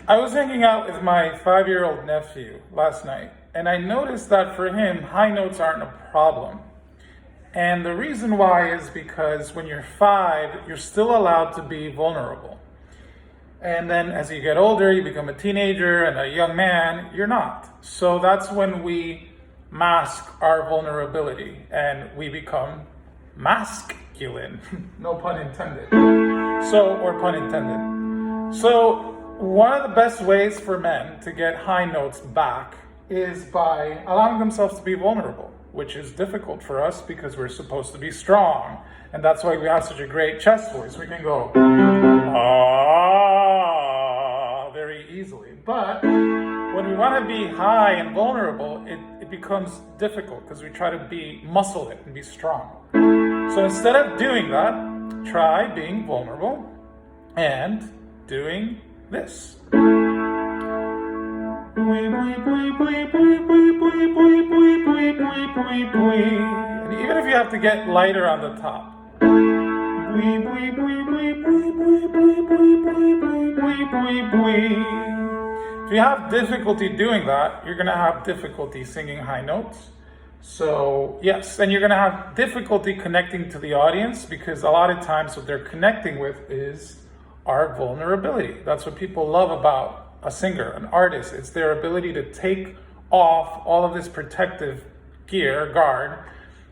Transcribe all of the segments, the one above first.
I was hanging out with my 5-year-old nephew last night, and I noticed that for him, high notes aren't a problem. And the reason why is because when you're 5, you're still allowed to be vulnerable. And then as you get older, you become a teenager and a young man, you're not. So that's when we mask our vulnerability and we become masculine. No pun intended. Or pun intended. So one of the best ways for men to get high notes back is by allowing themselves to be vulnerable, which is difficult for us because we're supposed to be strong. And that's why we have such a great chest voice. We can go, ah, very easily. But when we want to be high and vulnerable, it becomes difficult because we try to muscle it and be strong. So instead of doing that, try being vulnerable and doing this. And even if you have to get lighter on the top. If you have difficulty doing that, you're going to have difficulty singing high notes. So yes, and you're going to have difficulty connecting to the audience because a lot of times what they're connecting with is our vulnerability. That's what people love about a singer, an artist. It's their ability to take off all of this protective guard.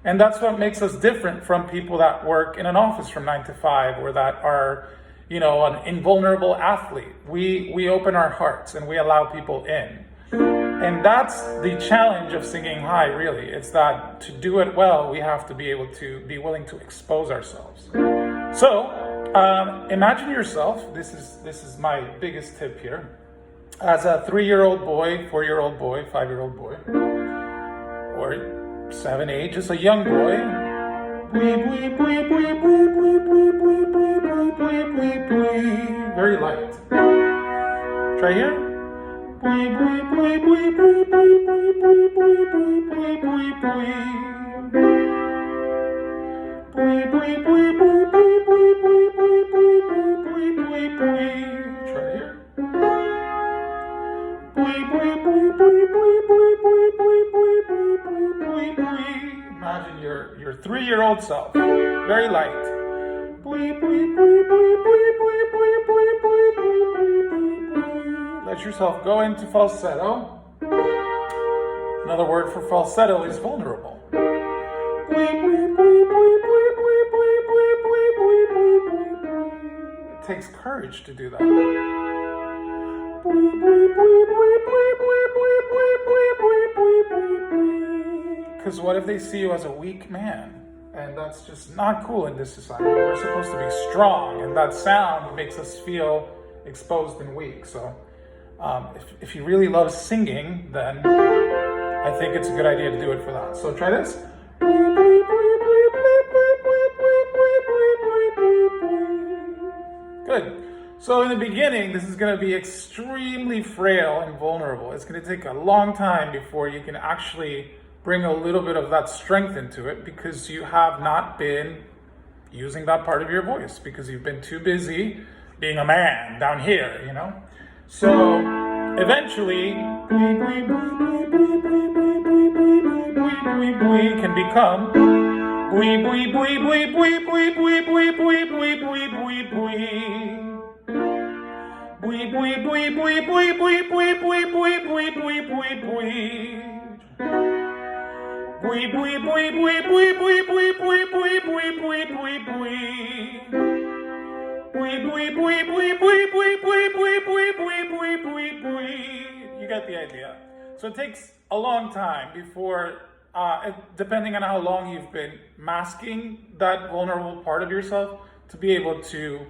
And that's what makes us different from people that work in an office from 9 to 5 or that are, an invulnerable athlete. We open our hearts and we allow people in. And that's the challenge of singing high, really. It's that to do it well, we have to be able to be willing to expose ourselves. So imagine yourself, this is my biggest tip here, as a 3-year-old boy, 4-year-old boy, 5-year-old boy, or 7, 8, just a young boy. Very light. Try here. Try here. Imagine your 3-year-old self, very light. Let yourself go into falsetto. Another word for falsetto is vulnerable. It takes courage to do that. Because what if they see you as a weak man? And that's just not cool in this society. We're supposed to be strong, and that sound makes us feel exposed and weak. So if you really love singing, then I think it's a good idea to do it for that. So try this. Good. So in the beginning, this is going to be extremely frail and vulnerable. It's going to take a long time before you can actually bring a little bit of that strength into it because you have not been using that part of your voice because you've been too busy being a man down here, So eventually, can become You get the idea. So it takes a long time before, depending on how long you've been masking that vulnerable part of yourself, to be able to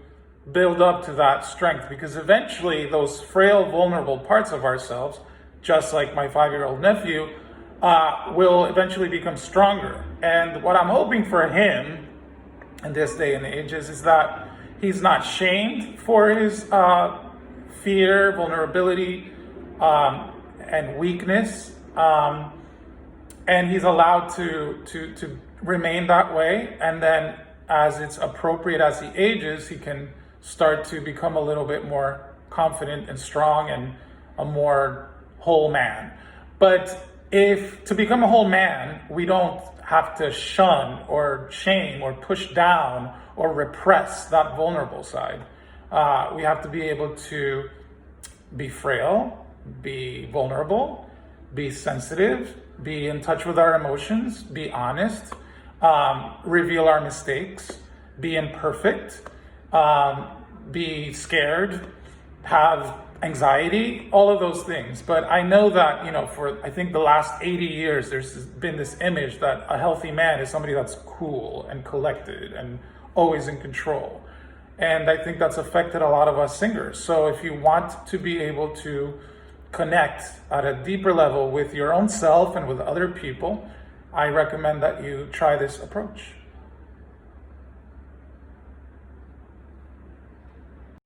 build up to that strength. Because eventually those frail, vulnerable parts of ourselves, just like my 5-year-old nephew, will eventually become stronger. And what I'm hoping for him in this day and age is that he's not shamed for his fear, vulnerability, and weakness, and he's allowed to remain that way. And then as it's appropriate as he ages, he can start to become a little bit more confident and strong and a more whole man. But if to become a whole man, we don't have to shun or shame or push down or repress that vulnerable side. We have to be able to be frail, be vulnerable, be sensitive, be in touch with our emotions, be honest, reveal our mistakes, be imperfect, be scared, have anxiety, all of those things. But I know that, for I think the last 80 years, there's been this image that a healthy man is somebody that's cool and collected and always in control. And I think that's affected a lot of us singers. So if you want to be able to connect at a deeper level with your own self and with other people, I recommend that you try this approach.